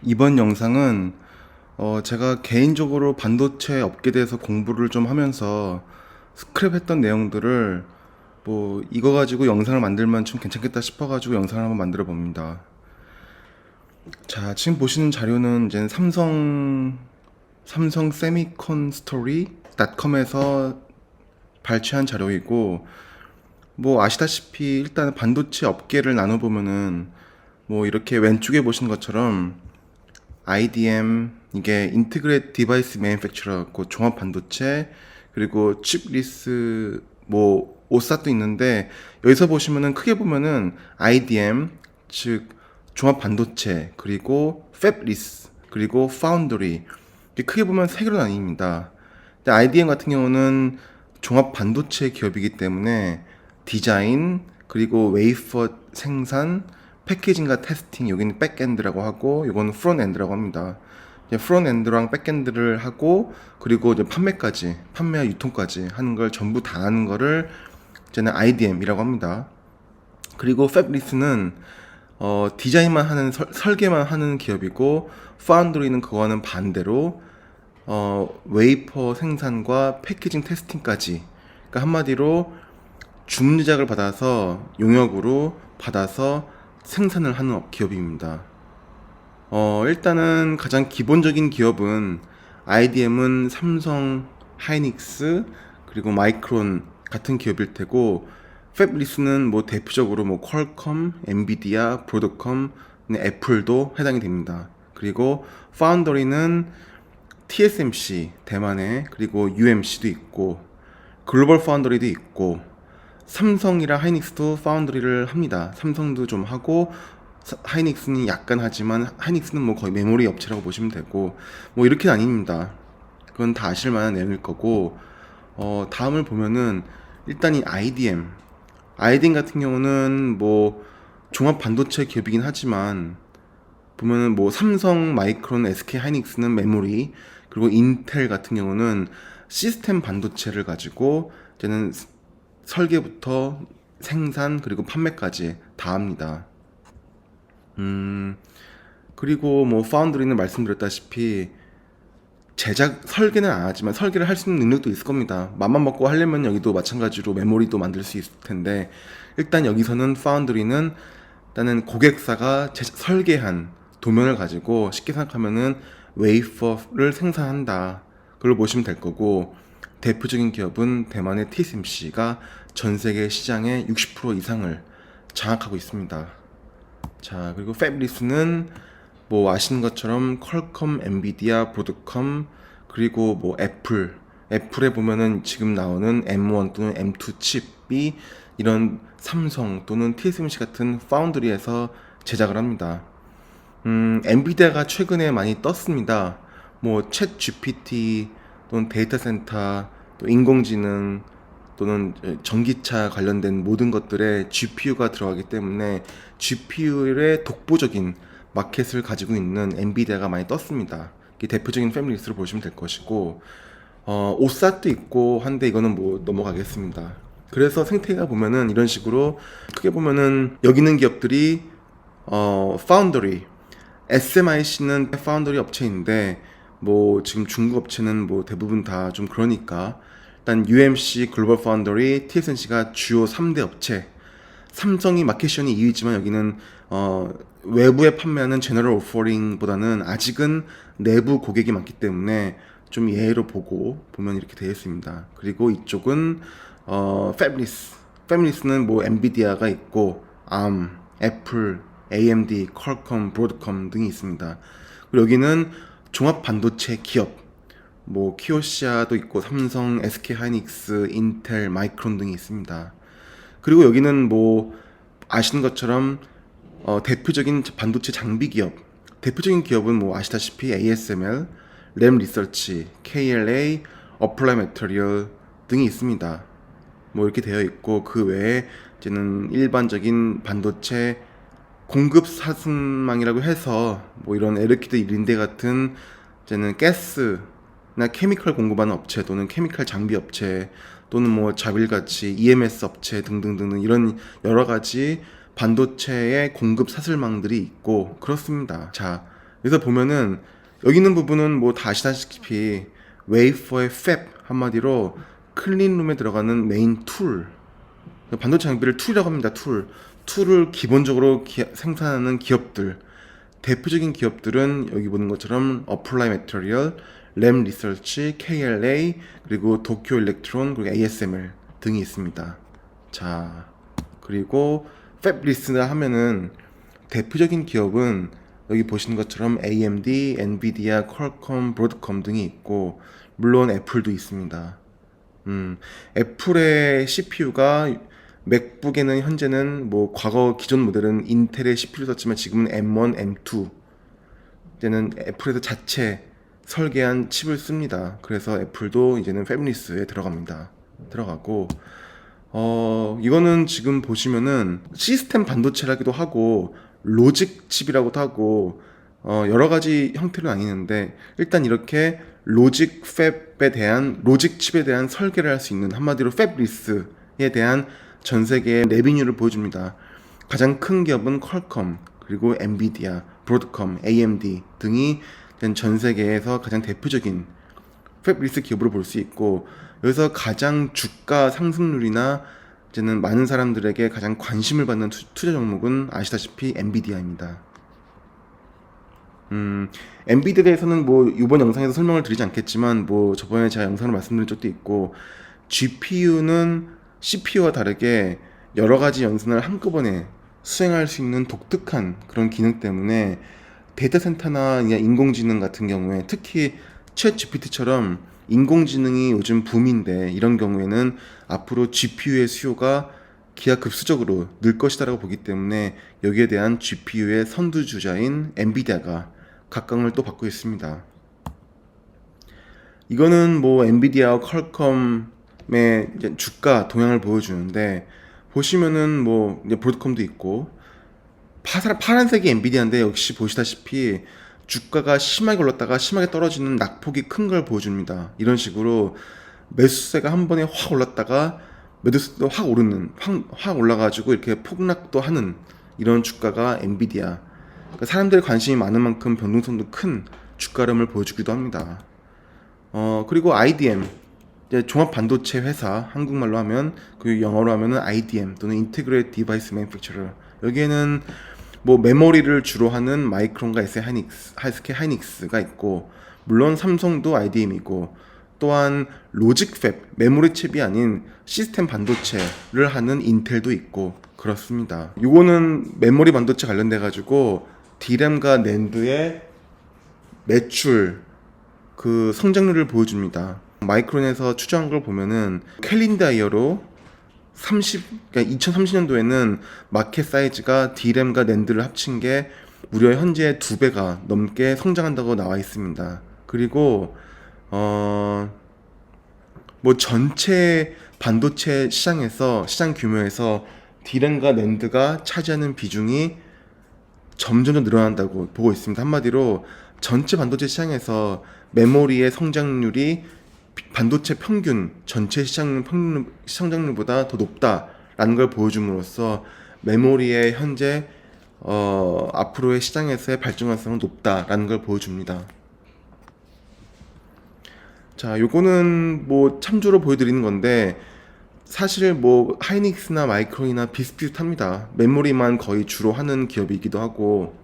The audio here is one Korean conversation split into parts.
이번 영상은 제가 개인적으로 반도체 업계에 대해서 공부를 좀 하면서 스크랩했던 내용들을 이거 가지고 영상을 만들면 좀 괜찮겠다 싶어가지고 영상을 한번 만들어 봅니다. 자, 지금 보시는 자료는 이제 삼성 세미콘 스토리.com에서 발췌한 자료이고, 아시다시피 일단 반도체 업계를 나눠보면은 이렇게 왼쪽에 보시는 것처럼 IDM, 이게 인티그레이트 디바이스 매니팩처러고 종합 반도체, 그리고 칩리스, 오사도 있는데, 여기서 보시면은 크게 보면은 IDM, 즉 종합 반도체, 그리고 팹리스, 그리고 파운드리, 크게 보면 세 개로 나뉩니다. 근데 IDM 같은 경우는 종합 반도체 기업이기 때문에 디자인, 그리고 웨이퍼 생산, 패키징과 테스팅, 여기는 백엔드라고 하고, 이거는 프론트엔드라고 합니다. 프론트엔드랑 백엔드를 하고, 그리고 이제 판매와 유통까지 하는 걸 전부 다 하는 거를 이제는 IDM이라고 합니다. 그리고 팹리스는 디자인만 하는 설계만 하는 기업이고, 파운드리는 그거와는 반대로 웨이퍼 생산과 패키징 테스팅까지, 그러니까 한마디로 주문 제작을 받아서 용역으로 받아서 생산을 하는 기업입니다. 일단은 가장 기본적인 기업은 IDM은 삼성, 하이닉스, 그리고 마이크론 같은 기업일 테고, 팹리스는 대표적으로 퀄컴, 엔비디아, 브로드컴, 애플도 해당이 됩니다. 그리고 파운더리는 TSMC 대만에, 그리고 UMC도 있고, 글로벌 파운더리도 있고, 삼성이랑 하이닉스도 파운드리를 합니다. 삼성도 좀 하고, 하이닉스는 약간 하지만 하이닉스는 거의 메모리 업체라고 보시면 되고, 이렇게 나뉩니다. 그건 다 아실 만한 내용일 거고, 다음을 보면은 일단 이 IDM 같은 경우는 종합 반도체 기업이긴 하지만, 보면은 삼성, 마이크론, SK 하이닉스는 메모리, 그리고 인텔 같은 경우는 시스템 반도체를 가지고 이제는 설계부터 생산, 그리고 판매까지 다 합니다. 그리고 파운드리는 말씀드렸다시피 설계는 안 하지만 설계를 할 수 있는 능력도 있을 겁니다. 맘만 먹고 하려면 여기도 마찬가지로 메모리도 만들 수 있을 텐데, 일단 여기서는 파운드리는 일단은 고객사가 설계한 도면을 가지고 쉽게 생각하면은 웨이퍼를 생산한다, 그걸 보시면 될 거고, 대표적인 기업은 대만의 TSMC가 전 세계 시장의 60% 이상을 장악하고 있습니다. 자, 그리고 팹리스는 아시는 것처럼 퀄컴, 엔비디아, 브로드컴, 그리고 애플에 보면은 지금 나오는 M1 또는 M2 칩이 이런 삼성 또는 TSMC 같은 파운드리에서 제작을 합니다. 엔비디아가 최근에 많이 떴습니다. 챗 GPT 또는 데이터 센터, 또 인공지능 또는 전기차 관련된 모든 것들에 GPU가 들어가기 때문에 GPU의 독보적인 마켓을 가지고 있는 엔비디아가 많이 떴습니다. 이게 대표적인 패밀리스로 보시면 될 것이고, 오사도 있고 한데 이거는 넘어가겠습니다. 그래서 생태계가 보면은 이런 식으로 크게 보면은 여기 있는 기업들이 파운더리, SMIC는 파운더리 업체인데, 지금 중국 업체는 대부분 다 좀 그러니까, 일단 UMC, 글로벌 파운더리, TSMC가 주요 3대 업체. 삼성이 마켓시어는 2위지만 여기는 외부에 판매하는 제너럴 오퍼링보다는 아직은 내부 고객이 많기 때문에 좀 예외로 보면 이렇게 되어 있습니다. 그리고 이쪽은 팹리스는 엔비디아가 있고, 애플, AMD, 퀄컴, 브로드컴 등이 있습니다. 그리고 여기는 종합 반도체 기업, 키오시아도 있고, 삼성, SK 하이닉스, 인텔, 마이크론 등이 있습니다. 그리고 여기는 아시는 것처럼 대표적인 반도체 장비 기업, 대표적인 기업은 아시다시피 ASML, 램 리서치, KLA, 어플라이 매터리얼 등이 있습니다. 이렇게 되어 있고, 그 외에 이제는 일반적인 반도체 공급 사슴망이라고 해서 이런 에르키드 이린데 같은 이제는 가스나 케미컬 공급하는 업체 또는 케미컬 장비 업체 또는 자빌같이 EMS 업체 등등등 이런 여러 가지 반도체의 공급 사슬망들이 있고 그렇습니다. 자, 그래서 보면은 여기 있는 부분은 뭐 다 아시다시피 웨이퍼의 팹, 한마디로 클린룸에 들어가는 메인 툴, 반도체 장비를 툴이라고 합니다. 툴을 기본적으로 생산하는 기업들, 대표적인 기업들은 여기 보는 것처럼 어플라이 매터리얼, 램 리서치, KLA, 그리고 도쿄 일렉트론, 그리고 ASML 등이 있습니다. 자, 그리고 팹리스나 하면은 대표적인 기업은 여기 보시는 것처럼 AMD, 엔비디아, 퀄컴, 브로드컴 등이 있고, 물론 애플도 있습니다. 애플의 CPU가 맥북에는 현재는 뭐 과거 기존 모델은 인텔의 CPU를 썼지만 지금은 M1, M2 이제는 애플에서 자체 설계한 칩을 씁니다. 그래서 애플도 이제는 패밀리스에 들어가고 이거는 지금 보시면은 시스템 반도체라기도 하고 로직 칩이라고도 하고 여러 가지 형태로 나뉘는데, 일단 이렇게 로직 칩에 대한 설계를 할 수 있는, 한마디로 팹리스에 대한 전 세계의 레비뉴를 보여줍니다. 가장 큰 기업은 퀄컴, 그리고 엔비디아, 브로드컴, AMD 등이 전 세계에서 가장 대표적인 팹리스 기업으로 볼 수 있고, 여기서 가장 주가 상승률이나 이제는 많은 사람들에게 가장 관심을 받는 투자 종목은 아시다시피 엔비디아입니다. 엔비디아에 대해서는 뭐 이번 영상에서 설명을 드리지 않겠지만, 뭐 저번에 제가 영상을 말씀드린 적도 있고, GPU는 CPU와 다르게 여러 가지 연산을 한꺼번에 수행할 수 있는 독특한 그런 기능 때문에 데이터 센터나 인공지능 같은 경우에, 특히 챗 GPT처럼 인공지능이 요즘 붐인데, 이런 경우에는 앞으로 GPU의 수요가 기하급수적으로 늘 것이다라고 보기 때문에 여기에 대한 GPU의 선두주자인 엔비디아가 각광을 또 받고 있습니다. 이거는 뭐 엔비디아와 퀄컴의 이제 주가 동향을 보여주는데, 보시면은 뭐 이제 브로드컴도 있고, 파란색이 엔비디아인데 역시 보시다시피 주가가 심하게 올랐다가 심하게 떨어지는 낙폭이 큰 걸 보여줍니다. 이런 식으로 매수세가 한 번에 확 올랐다가 매도세도 확 올라가지고 이렇게 폭락도 하는 이런 주가가 엔비디아. 그러니까 사람들의 관심이 많은 만큼 변동성도 큰 주가름을 보여주기도 합니다. 그리고 IDM, 이제 종합 반도체 회사, 한국말로 하면, 그 영어로 하면은 IDM 또는 Integrated Device Manufacturer. 여기에는 뭐 메모리를 주로 하는 마이크론과 SK 하이닉스가 있고, 물론 삼성도 IDM이고, 또한 로직 팹, 메모리 칩이 아닌 시스템 반도체를 하는 인텔도 있고 그렇습니다. 이거는 메모리 반도체 관련돼 가지고 D램과 낸드의 매출 그 성장률을 보여줍니다. 마이크론에서 추정한 걸 보면은 캘린더 이어로 2030년도에는 마켓 사이즈가 D램과 낸드를 합친 게 무려 현재 2배가 넘게 성장한다고 나와 있습니다. 그리고 뭐 전체 반도체 시장 규모에서 D램과 낸드가 차지하는 비중이 점점 늘어난다고 보고 있습니다. 한마디로 전체 반도체 시장에서 메모리의 성장률이 반도체 전체 시장 성장률보다 더 높다라는 걸 보여줌으로써 메모리의 현재 앞으로의 시장에서의 발전 가능성은 높다라는 걸 보여줍니다. 자, 요거는 뭐 참조로 보여드리는 건데, 사실 뭐 하이닉스나 마이크론이나 비슷비슷합니다. 메모리만 거의 주로 하는 기업이기도 하고,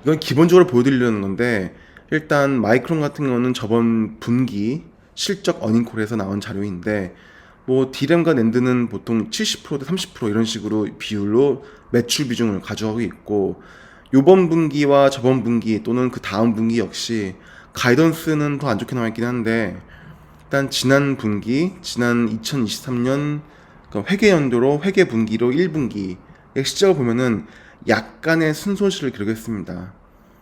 이건 기본적으로 보여드리려는 건데, 일단 마이크론 같은 경우는 저번 분기 실적 어닝콜에서 나온 자료인데, 뭐 D램과 낸드는 보통 70%대 30% 이런 식으로 비율로 매출 비중을 가져가고 있고, 요번 분기와 저번 분기 또는 그 다음 분기 역시 가이던스는 더 안 좋게 나와 있긴 한데, 일단 지난 2023년 회계 연도로 회계 분기로 1분기의 실적을 보면은 약간의 순손실을 기록했습니다.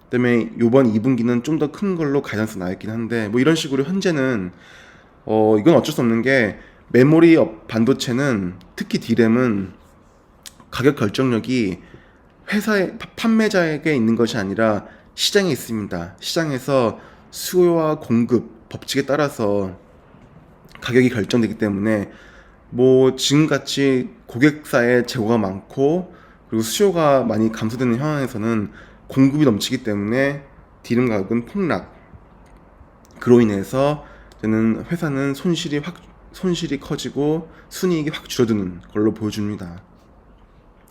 그다음에 요번 2분기는 좀 더 큰 걸로 가이던스 나와 있긴 한데, 뭐 이런 식으로 현재는 이건 어쩔 수 없는 게, 메모리 반도체는 특히 D램은 가격 결정력이 회사의 판매자에게 있는 것이 아니라 시장에 있습니다. 시장에서 수요와 공급 법칙에 따라서 가격이 결정되기 때문에, 뭐 지금같이 고객사의 재고가 많고 그리고 수요가 많이 감소되는 상황에서는 공급이 넘치기 때문에 D램 가격은 폭락. 그로 인해서 저는 회사는 손실이 커지고 순이익이 확 줄어드는 걸로 보여줍니다.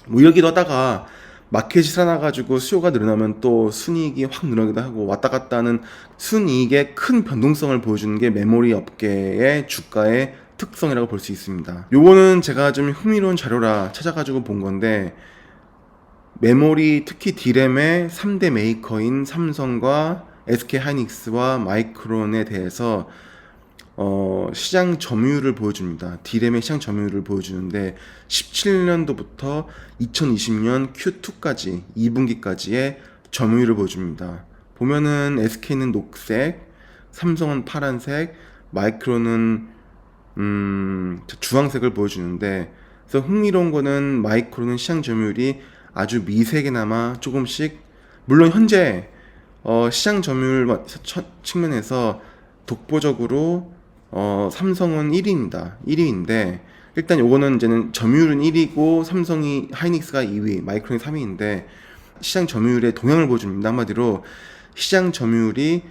뭐 이러기도 하다가 마켓이 살아나가지고 수요가 늘어나면 또 순이익이 확 늘어나기도 하고 왔다 갔다 하는 순이익의 큰 변동성을 보여주는 게 메모리 업계의 주가의 특성이라고 볼 수 있습니다. 요거는 제가 좀 흥미로운 자료라 찾아가지고 본 건데, 메모리 특히 D램의 3대 메이커인 삼성과 SK하이닉스와 마이크론에 대해서 시장 점유율을 보여줍니다. D램의 시장 점유율을 보여주는데 17년도부터 2020년 Q2까지 2분기까지의 점유율을 보여줍니다. 보면은 SK는 녹색, 삼성은 파란색, 마이크론은 주황색을 보여주는데, 그래서 흥미로운 거는 마이크론은 시장 점유율이 아주 미세게나마 조금씩, 물론 현재 시장 점유율 측면에서 독보적으로 삼성은 1위입니다. 1위인데 일단 요거는 이제는 점유율은 1위고 삼성이 하이닉스가 2위, 마이크론이 3위인데 시장 점유율의 동향을 보여줍니다. 한마디로 시장 점유율이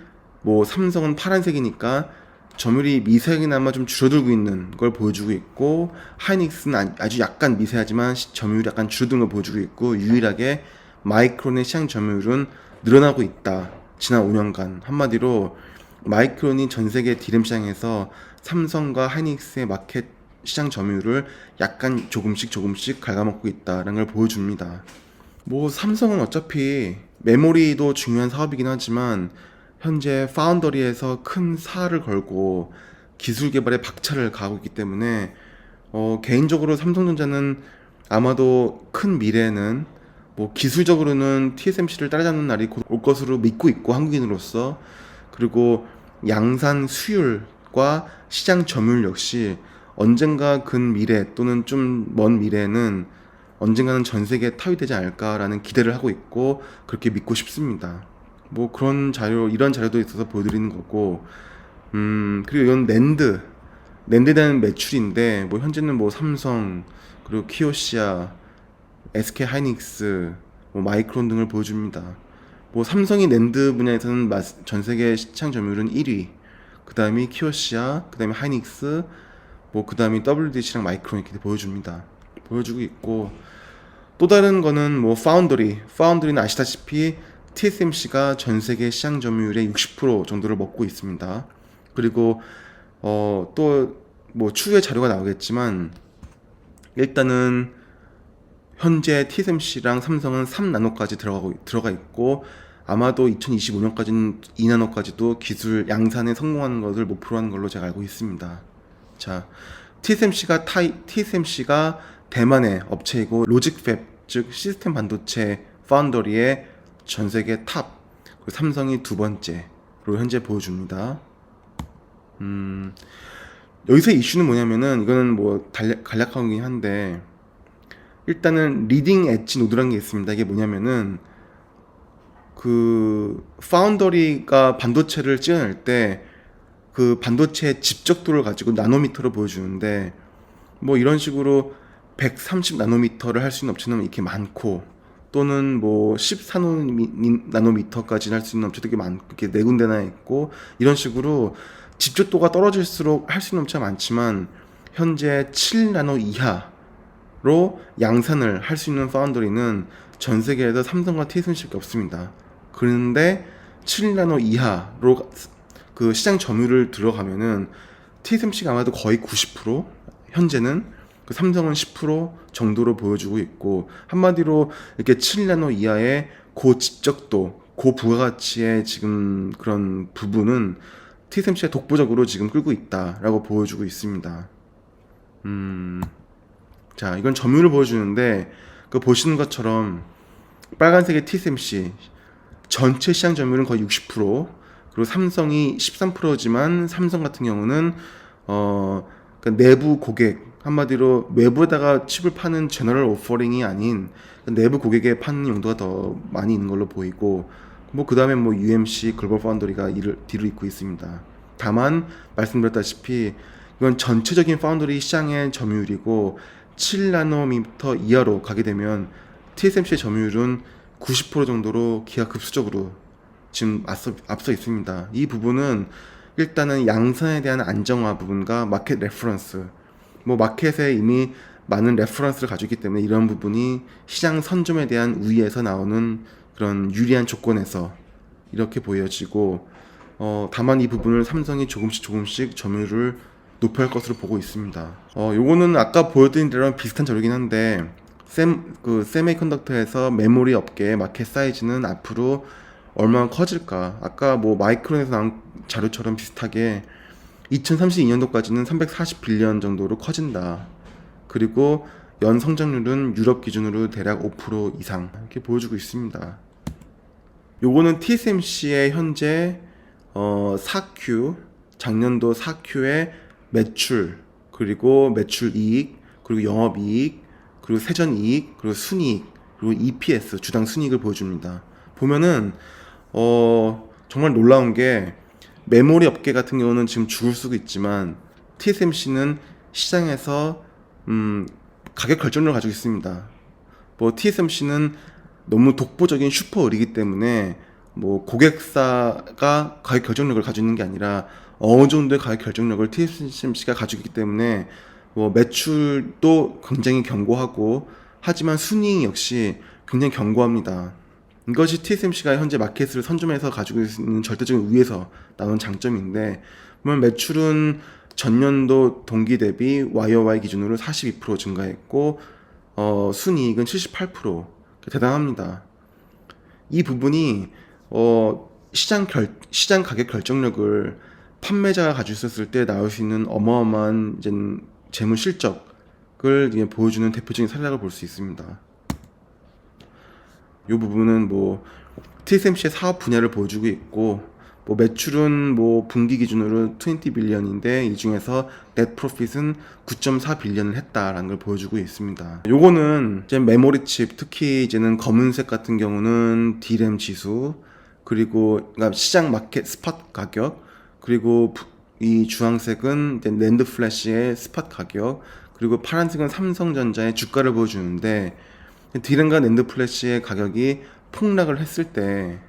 뭐 삼성은 파란색이니까 점유율이 미세하게나마 좀 줄어들고 있는 걸 보여주고 있고, 하이닉스는 아주 약간 미세하지만 점유율이 약간 줄어드는 걸 보여주고 있고, 유일하게 마이크론의 시장 점유율은 늘어나고 있다. 지난 5년간. 한마디로 마이크론이 전 세계 D램 시장에서 삼성과 하이닉스의 마켓 시장 점유율을 약간 조금씩 갉아먹고 있다는 걸 보여줍니다. 뭐 삼성은 어차피 메모리도 중요한 사업이긴 하지만 현재 파운더리에서 큰 사활을 걸고 기술 개발에 박차를 가하고 있기 때문에 개인적으로 삼성전자는 아마도 큰 미래에는 뭐 기술적으로는 TSMC를 따라잡는 날이 곧 올 것으로 믿고 있고, 한국인으로서. 그리고 양산 수율과 시장 점유율 역시 언젠가 근 미래 또는 좀 먼 미래에는 언젠가는 전 세계에 타위되지 않을까라는 기대를 하고 있고, 그렇게 믿고 싶습니다. 뭐 그런 자료, 이런 자료도 있어서 보여드리는 거고, 그리고 이건 낸드에 대한 매출인데, 뭐 현재는 뭐 삼성, 그리고 키오시아, SK 하이닉스, 뭐 마이크론 등을 보여줍니다. 뭐 삼성이 낸드 분야에서는 전 세계 시장 점유율은 1위, 그 다음이 키오시아, 그 다음에 하이닉스, 뭐 그 다음이 WDC랑 마이크론 이렇게 보여주고 있고, 또 다른 거는 뭐 파운드리는 아시다시피 TSMC가 전 세계 시장 점유율의 60% 정도를 먹고 있습니다. 그리고 또 뭐 추후에 자료가 나오겠지만 일단은 현재 TSMC랑 삼성은 3나노까지 들어가 있고, 아마도 2025년까지는 2나노까지도 기술 양산에 성공하는 것을 목표로 하는 걸로 제가 알고 있습니다. 자, TSMC가 대만의 업체이고 로직팹, 즉 시스템 반도체 파운더리의 전 세계 탑, 그리고 삼성이 두 번째로 현재 보여줍니다. 여기서 이슈는 뭐냐면은, 이거는 뭐 간략하긴 한데, 일단은 리딩 엣지 노드라는 게 있습니다. 이게 뭐냐면은 그 파운더리가 반도체를 찌어낼 때 그 반도체의 집적도를 가지고 나노미터로 보여주는데, 뭐 이런 식으로 130나노미터를 할 수 있는 업체는 이렇게 많고, 또는 뭐 14나노미터까지 할 수 있는 업체도 이렇게 많고, 이렇게 네 군데나 있고, 이런 식으로 집적도가 떨어질수록 할 수 있는 업체가 많지만 현재 7나노 이하로 양산을 할 수 있는 파운더리는 전 세계에서 삼성과 TSMC밖에 없습니다. 그런데 7나노 이하로 그 시장 점유율을 들어가면은 TSMC가 아마도 거의 90%, 현재는 그 삼성은 10% 정도로 보여주고 있고, 한마디로 이렇게 7나노 이하의 고집적도, 고부가가치의 지금 그런 부분은 TSMC가 독보적으로 지금 끌고 있다라고 보여주고 있습니다. 자, 이건 점유율을 보여주는데, 그 보시는 것처럼 빨간색의 TSMC 전체 시장 점유율은 거의 60%, 그리고 삼성이 13%지만 삼성 같은 경우는 그러니까 내부 고객, 한마디로 외부에다가 칩을 파는 제너럴 오퍼링이 아닌 내부 고객에 파는 용도가 더 많이 있는 걸로 보이고, 뭐 그 다음에 뭐 UMC 글로벌 파운더리가 뒤를 잇고 있습니다. 다만 말씀드렸다시피 이건 전체적인 파운더리 시장의 점유율이고, 7나노미터 이하로 가게 되면 TSMC의 점유율은 90% 정도로 기하급수적으로 지금 앞서 있습니다. 이 부분은 일단은 양산에 대한 안정화 부분과 마켓 레퍼런스, 뭐 마켓에 이미 많은 레퍼런스를 가지고 있기 때문에 이런 부분이 시장 선점에 대한 우위에서 나오는 그런 유리한 조건에서 이렇게 보여지고, 다만 이 부분을 삼성이 조금씩 점유율을 높여할 것으로 보고 있습니다. 요거는 아까 보여드린 대로 비슷한 자료긴 한데, 세미컨덕터에서 메모리 업계의 마켓 사이즈는 앞으로 얼마나 커질까? 아까 뭐 마이크론에서 나온 자료처럼 비슷하게 2032년도까지는 340빌리언 정도로 커진다. 그리고 연 성장률은 유럽 기준으로 대략 5% 이상 이렇게 보여주고 있습니다. 요거는 TSMC의 현재 4Q, 작년도 4Q의 매출, 그리고 매출 이익, 그리고 영업 이익, 그리고 세전 이익, 그리고 순이익, 그리고 EPS, 주당 순이익을 보여줍니다. 보면은 정말 놀라운 게 메모리 업계 같은 경우는 지금 죽을 수도 있지만 TSMC는 시장에서 가격 결정력을 가지고 있습니다. 뭐 TSMC는 너무 독보적인 슈퍼 을이기 때문에 뭐 고객사가 가격 결정력을 가지고 있는 게 아니라 어느 정도의 가격 결정력을 TSMC가 가지고 있기 때문에 뭐 매출도 굉장히 견고하고, 하지만 순이익 역시 굉장히 견고합니다. 이것이 TSMC가 현재 마켓을 선점해서 가지고 있는 절대적인 우위에서 나온 장점인데, 보면 매출은 전년도 동기 대비 YOY 기준으로 42% 증가했고, 순이익은 78%. 대단합니다. 이 부분이 시장 가격 결정력을 판매자가 가지고 있었을 때 나올 수 있는 어마어마한 이제 재무 실적을 이제 보여주는 대표적인 사례라고 볼 수 있습니다. 이 부분은 뭐 TSMC의 사업 분야를 보여주고 있고, 뭐 매출은 뭐 분기 기준으로 20 빌리언인데 이 중에서 넷 프로핏은 9.4 빌리언을 했다라는 걸 보여주고 있습니다. 요거는 이제 메모리 칩, 특히 이제는 검은색 같은 경우는 D램 지수, 그리고 그러니까 시장 마켓 스팟 가격, 그리고 이 주황색은 이제 낸드 플래시의 스팟 가격, 그리고 파란색은 삼성전자의 주가를 보여주는데, D램과 낸드 플래시의 가격이 폭락을 했을 때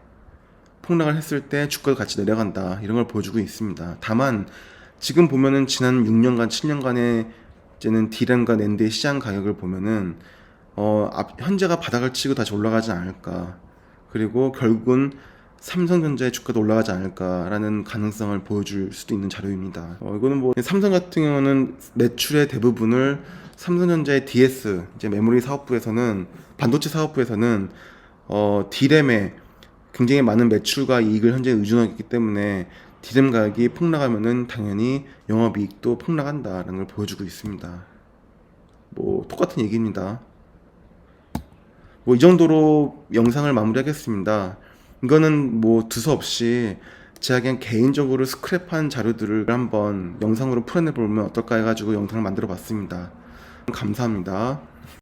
주가가 같이 내려간다, 이런 걸 보여주고 있습니다. 다만 지금 보면은 지난 6년간 7년간의 이제는 D램과 낸드의 시장 가격을 보면은 현재가 바닥을 치고 다시 올라가지 않을까, 그리고 결국은 삼성전자의 주가도 올라가지 않을까라는 가능성을 보여줄 수도 있는 자료입니다. 이거는 뭐 삼성 같은 경우는 매출의 대부분을 삼성전자의 DS, 이제 메모리 사업부에서는, 반도체 사업부에서는 D램에 굉장히 많은 매출과 이익을 현재 의존하고 있기 때문에 D램 가격이 폭락하면은 당연히 영업이익도 폭락한다라는 걸 보여주고 있습니다. 뭐 똑같은 얘기입니다. 뭐 이 정도로 영상을 마무리하겠습니다. 이거는 뭐 두서없이 제가 그냥 개인적으로 스크랩한 자료들을 한번 영상으로 풀어내 보면 어떨까 해가지고 영상을 만들어 봤습니다. 감사합니다.